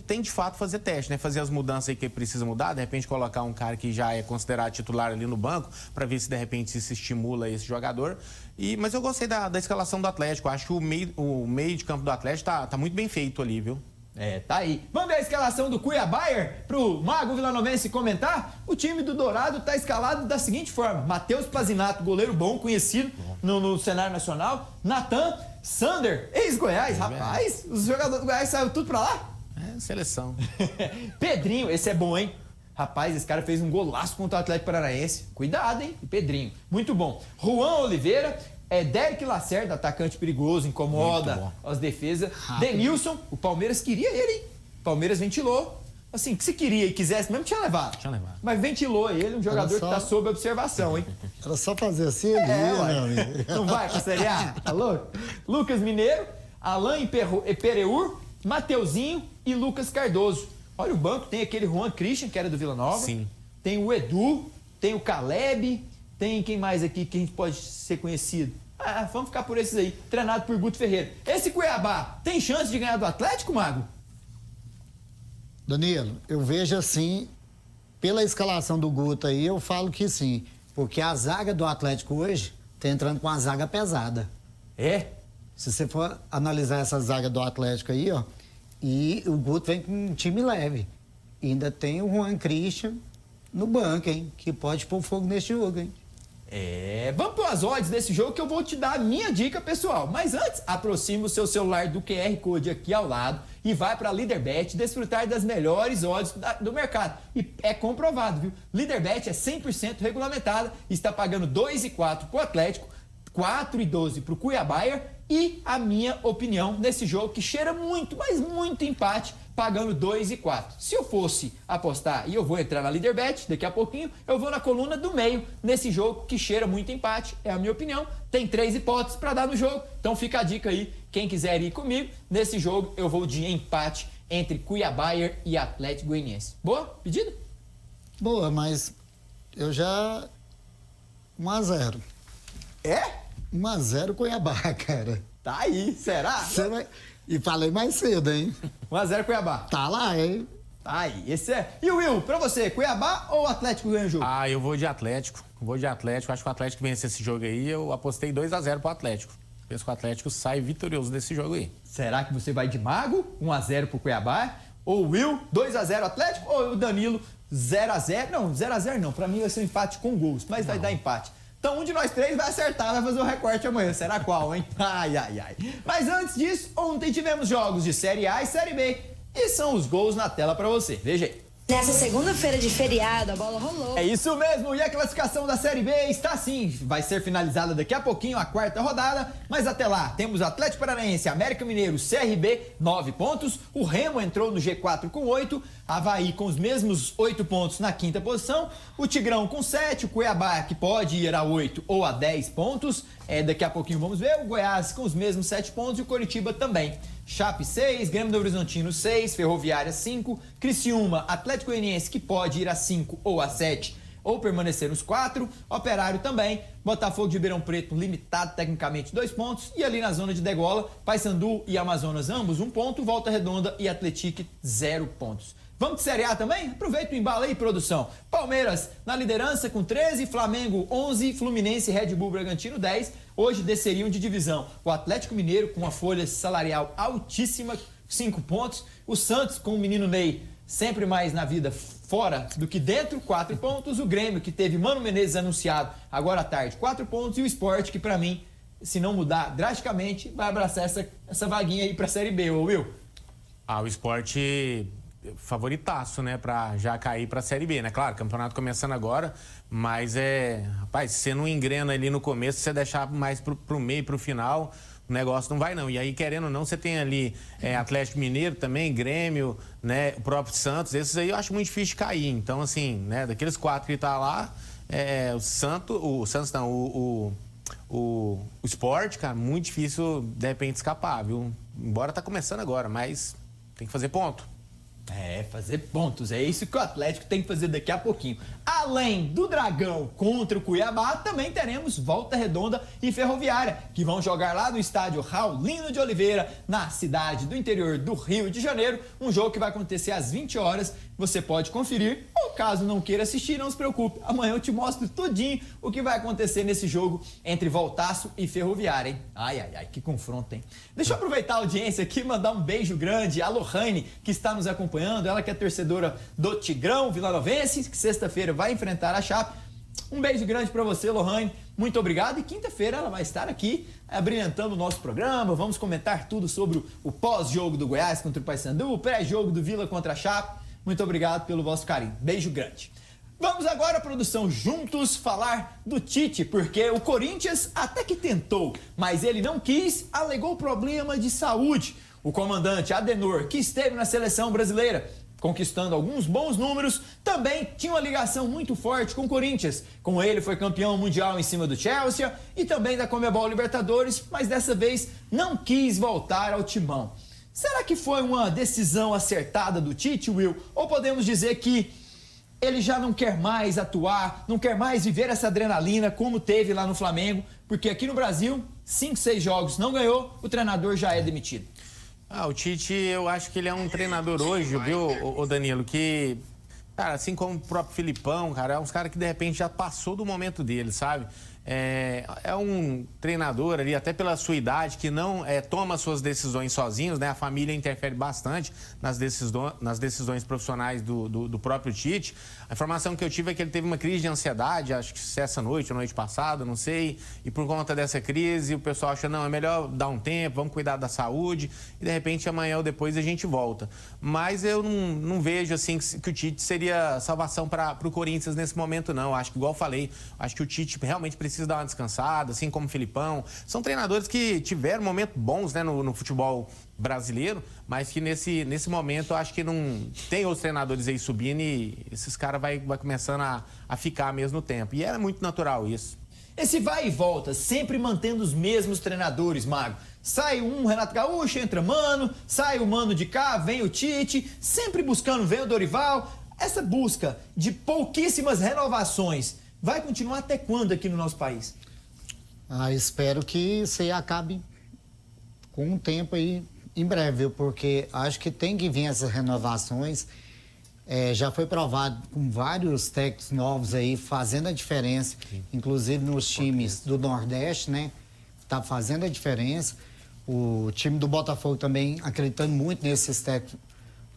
tem de fato fazer teste, né? Fazer as mudanças aí que precisa mudar, de repente colocar um cara que já é considerado titular ali no banco, para ver se de repente se estimula esse jogador. Mas eu gostei da escalação do Atlético. Acho que o meio de campo do Atlético tá muito bem feito ali, viu? Tá aí. Vamos ver a escalação do Cuiabá pro Mago Vilanovense comentar? O time do Dourado tá escalado da seguinte forma: Matheus Pazinato, goleiro bom, conhecido no cenário nacional. Natan, Sander, ex-Goiás. Rapaz, os jogadores do Goiás saíram tudo pra lá? Seleção. Pedrinho, esse é bom, hein? Rapaz, esse cara fez um golaço contra o Atlético Paranaense. Cuidado, hein? Pedrinho. Muito bom. Juan Oliveira. Derek Lacerda, atacante perigoso, incomoda as defesas. Denilson, o Palmeiras queria ele, hein? O Palmeiras ventilou. Assim, que se queria e quisesse mesmo, tinha levado. Mas ventilou ele, um jogador que tá sob observação, hein? Era só fazer assim, ele ia, meu amigo. Não vai pra Série A? Tá louco? Lucas Mineiro, Alain Pereur, Mateuzinho e Lucas Cardoso. Olha o banco, tem aquele Juan Christian, que era do Vila Nova. Sim. Tem o Edu, tem o Caleb... Tem quem mais aqui que a gente pode ser conhecido? Vamos ficar por esses aí, treinado por Guto Ferreira. Esse Cuiabá tem chance de ganhar do Atlético, Mago? Danilo, eu vejo assim, pela escalação do Guto aí, eu falo que sim. Porque a zaga do Atlético hoje tá entrando com uma zaga pesada. Se você for analisar essa zaga do Atlético aí, ó, e o Guto vem com um time leve. E ainda tem o Juan Christian no banco, hein, que pode pôr fogo nesse jogo, hein. Vamos para as odds desse jogo que eu vou te dar a minha dica pessoal. Mas antes, aproxime o seu celular do QR Code aqui ao lado e vai para a Leaderbet desfrutar das melhores odds do mercado. E é comprovado, viu? Leaderbet é 100% regulamentada, está pagando 2,4 para o Atlético, 4,12 para o Cuiabá e a minha opinião nesse jogo que cheira muito, mas muito empate, pagando 2,4. Se eu fosse apostar, e eu vou entrar na Leaderbet daqui a pouquinho, eu vou na coluna do meio nesse jogo que cheira muito empate, é a minha opinião. Tem 3 hipóteses para dar no jogo, então fica a dica aí. Quem quiser ir comigo, nesse jogo eu vou de empate entre Cuiabá e Atlético Goianiense. Boa? Pedido? Boa, mas eu já... 1-0. 1-0 Cuiabá, cara. Tá aí, será? E falei mais cedo, hein? 1-0 Cuiabá. Tá lá, hein? Tá aí, esse é. E o Will, pra você, Cuiabá ou Atlético ganha o jogo? Eu vou de Atlético. Acho que o Atlético vence esse jogo aí. Eu apostei 2-0 pro Atlético. Penso que o Atlético sai vitorioso desse jogo aí. Será que você vai de Mago, 1-0 pro Cuiabá? Ou o Will, 2-0 Atlético? Ou o Danilo, 0-0? Não, 0-0 não. Pra mim vai ser um empate com gols, mas vai dar empate. Então um de nós 3 vai acertar, vai fazer o recorte amanhã. Será qual, hein? Ai. Mas antes disso, ontem tivemos jogos de Série A e Série B. E são os gols na tela pra você. Veja aí. Nessa segunda-feira de feriado, a bola rolou. É isso mesmo, e a classificação da Série B está assim, vai ser finalizada daqui a pouquinho a 4ª rodada, mas até lá temos Atlético Paranaense, América Mineiro, CRB, 9 pontos, o Remo entrou no G4 com 8, Avaí com os mesmos 8 pontos na 5ª posição, o Tigrão com 7, o Cuiabá que pode ir a 8 ou a 10 pontos, daqui a pouquinho vamos ver, o Goiás com os mesmos 7 pontos e o Coritiba também. Chape 6, Grêmio do Horizontino 6, Ferroviária 5, Criciúma, Atlético Goianiense que pode ir a 5 ou a 7 ou permanecer nos 4, Operário também, Botafogo de Ribeirão Preto limitado tecnicamente 2 pontos e ali na zona de degola, Paysandu e Amazonas ambos 1 ponto, Volta Redonda e Atlético 0 pontos. Vamos de Série A também? Aproveita o embalo aí, produção. Palmeiras Palmeiras na liderança com 13, Flamengo 11, Fluminense e Red Bull Bragantino 10. Hoje desceriam de divisão o Atlético Mineiro com uma folha salarial altíssima, 5 pontos. O Santos com o menino Ney, sempre mais na vida fora do que dentro, 4 pontos. O Grêmio, que teve Mano Menezes anunciado agora à tarde, 4 pontos. E o Sport, que pra mim, se não mudar drasticamente, vai abraçar essa vaguinha aí pra Série B, ô Will. O Sport favoritaço, né, pra já cair pra Série B, né? Claro, campeonato começando agora, mas rapaz, se você não engrena ali no começo, se você deixar mais pro meio, pro final, o negócio não vai não. E aí, querendo ou não, você tem ali Atlético Mineiro também, Grêmio, né, o próprio Santos, esses aí eu acho muito difícil de cair. Então, assim, né, daqueles 4 que tá lá, o Sport, cara, muito difícil de repente escapar, viu? Embora tá começando agora, mas tem que fazer ponto. Fazer pontos. É isso que o Atlético tem que fazer daqui a pouquinho. Além do Dragão contra o Cuiabá, também teremos Volta Redonda e Ferroviária, que vão jogar lá no estádio Raulino de Oliveira, na cidade do interior do Rio de Janeiro. Um jogo que vai acontecer às 20 horas. Você pode conferir, ou caso não queira assistir, não se preocupe. Amanhã eu te mostro tudinho o que vai acontecer nesse jogo entre Voltaço e Ferroviária, hein? Ai, que confronto, hein? Deixa eu aproveitar a audiência aqui e mandar um beijo grande à Lohane, que está nos acompanhando. Ela que é torcedora do Tigrão Vilanovense, que sexta-feira vai enfrentar a Chape. Um beijo grande para você, Lohane. Muito obrigado. E quinta-feira ela vai estar aqui abrilhantando o nosso programa. Vamos comentar tudo sobre o pós-jogo do Goiás contra o Paysandu, o pré-jogo do Vila contra a Chape. Muito obrigado pelo vosso carinho. Beijo grande. Vamos agora, produção, juntos falar do Tite, porque o Corinthians até que tentou, mas ele não quis, alegou problema de saúde. O comandante Adenor, que esteve na seleção brasileira, conquistando alguns bons números, também tinha uma ligação muito forte com o Corinthians. Com ele foi campeão mundial em cima do Chelsea e também da Conmebol Libertadores, mas dessa vez não quis voltar ao timão. Será que foi uma decisão acertada do Tite, Will? Ou podemos dizer que ele já não quer mais atuar, não quer mais viver essa adrenalina como teve lá no Flamengo? Porque aqui no Brasil, 5, 6 jogos não ganhou, o treinador já é demitido. O Tite, eu acho que ele é um treinador hoje, viu, o Danilo, que, cara, assim como o próprio Filipão, cara, é uns caras que de repente já passou do momento dele, sabe? É um treinador ali, até pela sua idade, que não toma suas decisões sozinhos, né? A família interfere bastante nas decisões profissionais do próprio Tite. A informação que eu tive é que ele teve uma crise de ansiedade, acho que essa noite ou noite passada, não sei. E por conta dessa crise, o pessoal acha, não, é melhor dar um tempo, vamos cuidar da saúde. E de repente amanhã ou depois a gente volta. Mas eu não vejo assim que o Tite seria salvação para o Corinthians nesse momento, não. Acho que, igual eu falei, acho que o Tite realmente precisa dar uma descansada, assim como o Filipão. São treinadores que tiveram momentos bons, né, no futebol brasileiro, mas que nesse momento eu acho que não tem outros treinadores aí subindo e esses caras vai começando a ficar mesmo no tempo. E é muito natural isso. Esse vai e volta, sempre mantendo os mesmos treinadores, Mago. Sai um Renato Gaúcho, entra Mano, sai o Mano de cá, vem o Tite, sempre buscando, vem o Dorival. Essa busca de pouquíssimas renovações vai continuar até quando aqui no nosso país? Espero que isso aí acabe com um tempo aí em breve, porque acho que tem que vir essas renovações. Já foi provado com vários técnicos novos aí, fazendo a diferença, inclusive nos times do Nordeste, né? Tá fazendo a diferença. O time do Botafogo também acreditando muito nesses técnicos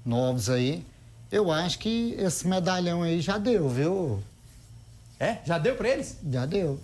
novos aí. Eu acho que esse medalhão aí já deu, viu? Já deu pra eles? Já deu.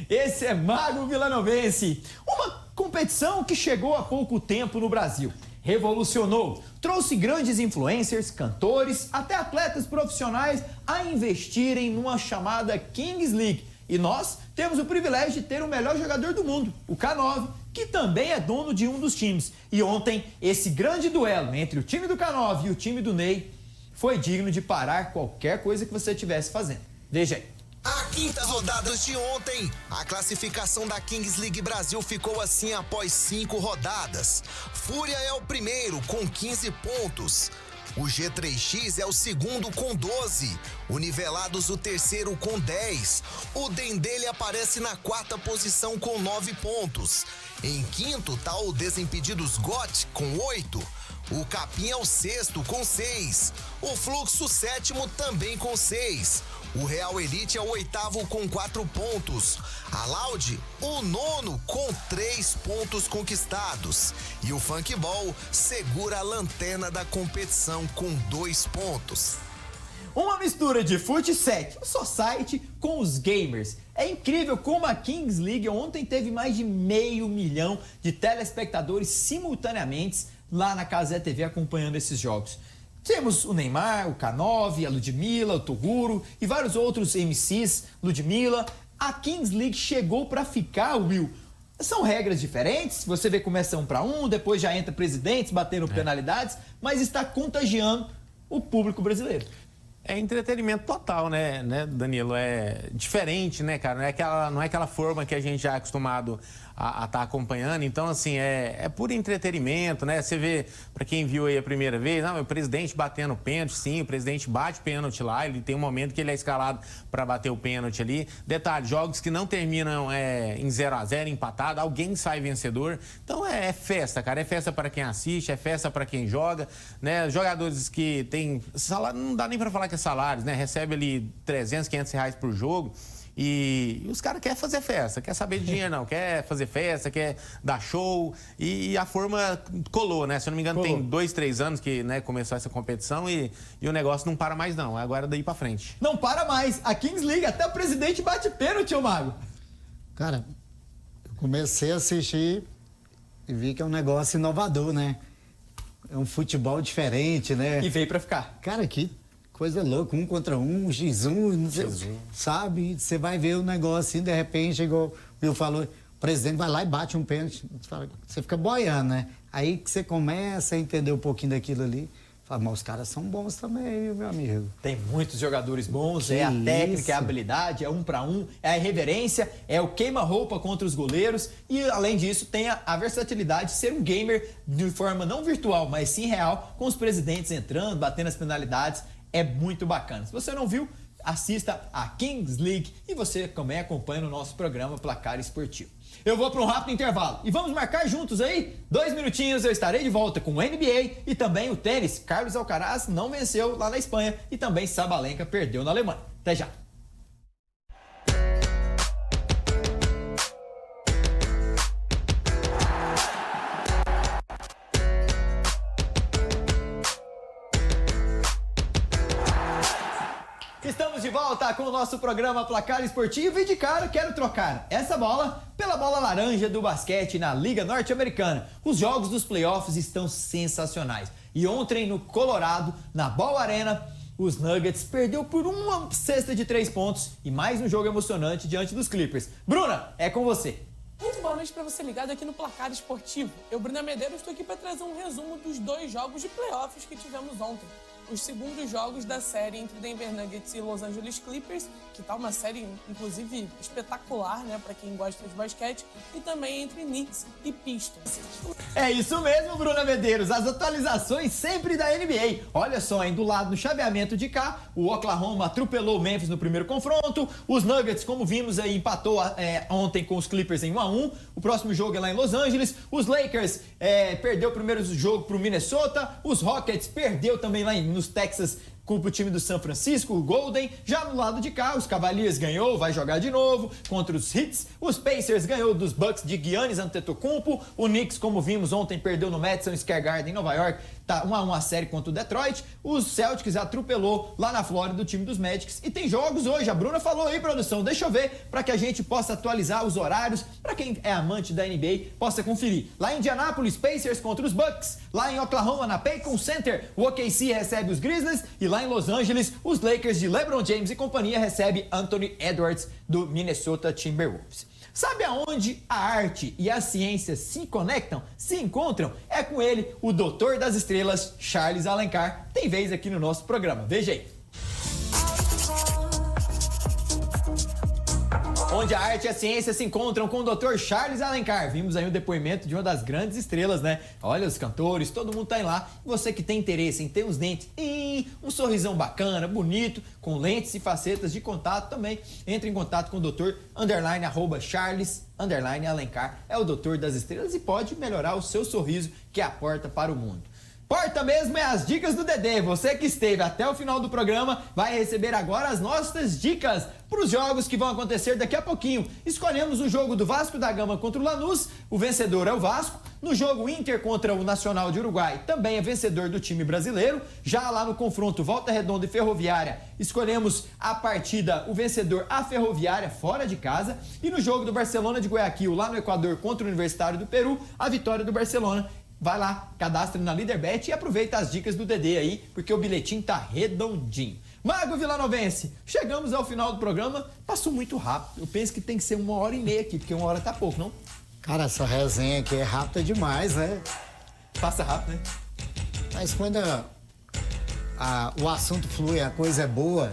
Esse é Mago Vilanovense. Uma competição que chegou há pouco tempo no Brasil. Revolucionou, trouxe grandes influencers, cantores, até atletas profissionais a investirem numa chamada Kings League. E nós temos o privilégio de ter o melhor jogador do mundo, o K9, que também é dono de um dos times. E ontem, esse grande duelo entre o time do K9 e o time do Ney foi digno de parar qualquer coisa que você estivesse fazendo. Veja aí. A quinta rodada de ontem, a classificação da Kings League Brasil ficou assim após 5 rodadas. Fúria é o primeiro com 15 pontos. O G3X é o segundo com 12. O Nivelados o terceiro com 10. O Dendele aparece na 4ª posição com 9 pontos. Em quinto tá o Desimpedidos GOT com 8. O Capim é o sexto com 6. O Fluxo, sétimo, também com 6. O Real Elite é o oitavo com 4 pontos. A Loud, o nono com 3 pontos conquistados. E o Funkball segura a lanterna da competição com 2 pontos. Uma mistura de Fut7, o Society, com os gamers. É incrível como a Kings League ontem teve mais de 500 mil de telespectadores simultaneamente lá na Cazé TV acompanhando esses jogos. Temos o Neymar, o K9, a Ludmilla, o Toguro e vários outros MCs, Ludmilla. A Kings League chegou para ficar, Will. São regras diferentes, você vê começa 1 para 1, depois já entra presidentes batendo penalidades, mas está contagiando o público brasileiro. É entretenimento total, né, Danilo? É diferente, né, cara? Não é aquela forma que a gente já é acostumado a estar acompanhando. Então, assim, é puro entretenimento, né? Você vê, para quem viu aí a primeira vez, não, o presidente batendo pênalti, sim, o presidente bate pênalti lá, ele tem um momento que ele é escalado para bater o pênalti ali. Detalhe, jogos que não terminam em 0-0, empatado, alguém sai vencedor. Então, é festa, cara. É festa para quem assiste, é festa para quem joga, né? Jogadores que têm salário, não dá nem para falar que é salários, né? Recebe ali 300, 500 reais por jogo. E os caras querem fazer festa, quer saber de dinheiro não, quer fazer festa, quer dar show e a forma colou, né? Se eu não me engano tem 2, 3 anos que, né, começou essa competição e o negócio não para mais não, agora daí pra frente. Não para mais, a Kings League até o presidente bate pênalti, ô Mago. Cara, eu comecei a assistir e vi que é um negócio inovador, né? É um futebol diferente, né? E veio pra ficar. Cara, que coisa louca, 1 contra 1, X1, não sei, sabe? Você vai ver o negócio assim, de repente, igual o Will falou, o presidente vai lá e bate um pênalti. Você fica boiando, né? Aí que você começa a entender um pouquinho daquilo ali. Fala, mas os caras são bons também, meu amigo. Tem muitos jogadores bons, é a técnica, é a habilidade, é 1 para 1, é a irreverência, é o queima-roupa contra os goleiros e, além disso, tem a versatilidade de ser um gamer de forma não virtual, mas sim real, com os presidentes entrando, batendo as penalidades. É muito bacana. Se você não viu, assista a Kings League e você também acompanha no nosso programa Placar Esportivo. Eu vou para um rápido intervalo e vamos marcar juntos aí? 2 minutinhos eu estarei de volta com o NBA e também o tênis. Carlos Alcaraz não venceu lá na Espanha e também Sabalenka perdeu na Alemanha. Até já! Estamos de volta com o nosso programa Placar Esportivo e de cara quero trocar essa bola pela bola laranja do basquete na Liga Norte-Americana. Os jogos dos playoffs estão sensacionais. E ontem no Colorado, na Ball Arena, os Nuggets perdeu por uma cesta de 3 pontos e mais um jogo emocionante diante dos Clippers. Bruna, é com você. Muito boa noite para você ligado aqui no Placar Esportivo. Eu, Bruna Medeiros, estou aqui para trazer um resumo dos 2 jogos de playoffs que tivemos ontem. Os segundos jogos da série entre Denver Nuggets e Los Angeles Clippers, que tá uma série, inclusive, espetacular, né, para quem gosta de basquete, e também entre Knicks e Pistons. É isso mesmo, Bruna Medeiros, as atualizações sempre da NBA. Olha só, hein, do lado no chaveamento de cá, o Oklahoma atropelou o Memphis no primeiro confronto, os Nuggets, como vimos aí, empatou ontem com os Clippers em 1-1, o próximo jogo é lá em Los Angeles, os Lakers perdeu o primeiro jogo pro Minnesota, os Rockets perdeu também lá nos Texas com o time do São Francisco, o Golden. Já no lado de cá, os Cavaliers ganhou, vai jogar de novo contra os Hits. Os Pacers ganhou dos Bucks de Giannis Antetokounmpo. O Knicks, como vimos ontem, perdeu no Madison Square Garden em Nova York. Tá 1-1 a série contra o Detroit. Os Celtics atropelou lá na Flórida o time dos Magics. E tem jogos hoje, a Bruna falou aí, produção. Deixa eu ver, para que a gente possa atualizar os horários, para quem é amante da NBA, possa conferir. Lá em Indianápolis, Pacers contra os Bucks. Lá em Oklahoma, na Paycon Center, o OKC recebe os Grizzlies. E lá em Los Angeles, os Lakers de LeBron James e companhia recebe Anthony Edwards do Minnesota Timberwolves. Sabe aonde a arte e a ciência se conectam, se encontram? É com ele, o doutor das estrelas, Charles Alencar. Tem vez aqui no nosso programa. Veja aí. Onde a arte e a ciência se encontram com o Dr. Charles Alencar. Vimos aí um depoimento de uma das grandes estrelas, né? Olha, os cantores, todo mundo tá aí lá. Você que tem interesse em ter uns dentes e um sorrisão bacana, bonito, com lentes e facetas de contato também, entre em contato com o Dr. _Charles Alencar. É o Dr. das Estrelas e pode melhorar o seu sorriso, que é a porta para o mundo. Porta mesmo é as dicas do Dedê. Você que esteve até o final do programa vai receber agora as nossas dicas para os jogos que vão acontecer daqui a pouquinho. Escolhemos o jogo do Vasco da Gama contra o Lanús, o vencedor é o Vasco. No jogo Inter contra o Nacional de Uruguai, também é vencedor do time brasileiro. Já lá no confronto Volta Redonda e Ferroviária, escolhemos a partida, o vencedor, a Ferroviária, fora de casa. E no jogo do Barcelona de Guayaquil, lá no Equador, contra o Universitário do Peru, a vitória do Barcelona. Vai lá, cadastre na Líderbet e aproveita as dicas do Dedê aí, porque o bilhetinho tá redondinho. Mago Vilanovense, chegamos ao final do programa, passou muito rápido. Eu penso que tem que ser 1h30 aqui, porque 1 hora tá pouco, não? Cara, essa resenha aqui é rápida demais, né? Passa rápido, né? Mas quando o assunto flui, a coisa é boa,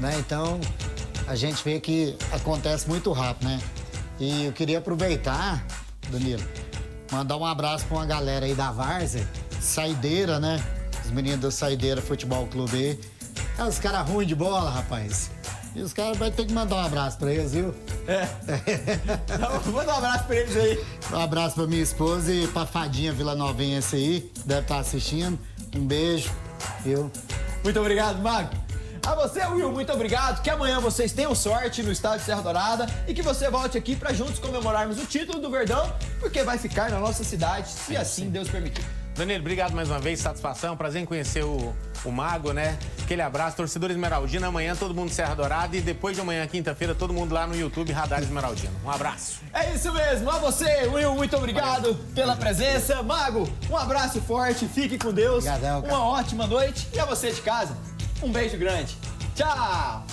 né? Então, a gente vê que acontece muito rápido, né? E eu queria aproveitar, Danilo, mandar um abraço pra uma galera aí da Várzea, Saideira, né? Os meninos do Saideira Futebol Clube aí. É os caras ruins de bola, rapaz. E os caras vão ter que mandar um abraço pra eles, viu? Então, manda um abraço pra eles aí. Um abraço pra minha esposa e pra Fadinha Vilanovense aí, deve estar assistindo. Um beijo, viu? Muito obrigado, Mago. A você, Will, muito obrigado. Que amanhã vocês tenham sorte no estádio Serra Dourada e que você volte aqui pra juntos comemorarmos o título do Verdão, porque vai ficar na nossa cidade, se assim Deus permitir. Danilo, obrigado mais uma vez, satisfação, prazer em conhecer o Mago, né? Aquele abraço, torcedor Esmeraldino, amanhã todo mundo Serra Dourada e depois de amanhã, quinta-feira, todo mundo lá no YouTube, Radar Esmeraldino. Um abraço. É isso mesmo, a você, Will, muito obrigado pela presença. Mago, um abraço forte, fique com Deus, Obrigadão, cara. uma ótima noite e a você de casa, um beijo grande. Tchau!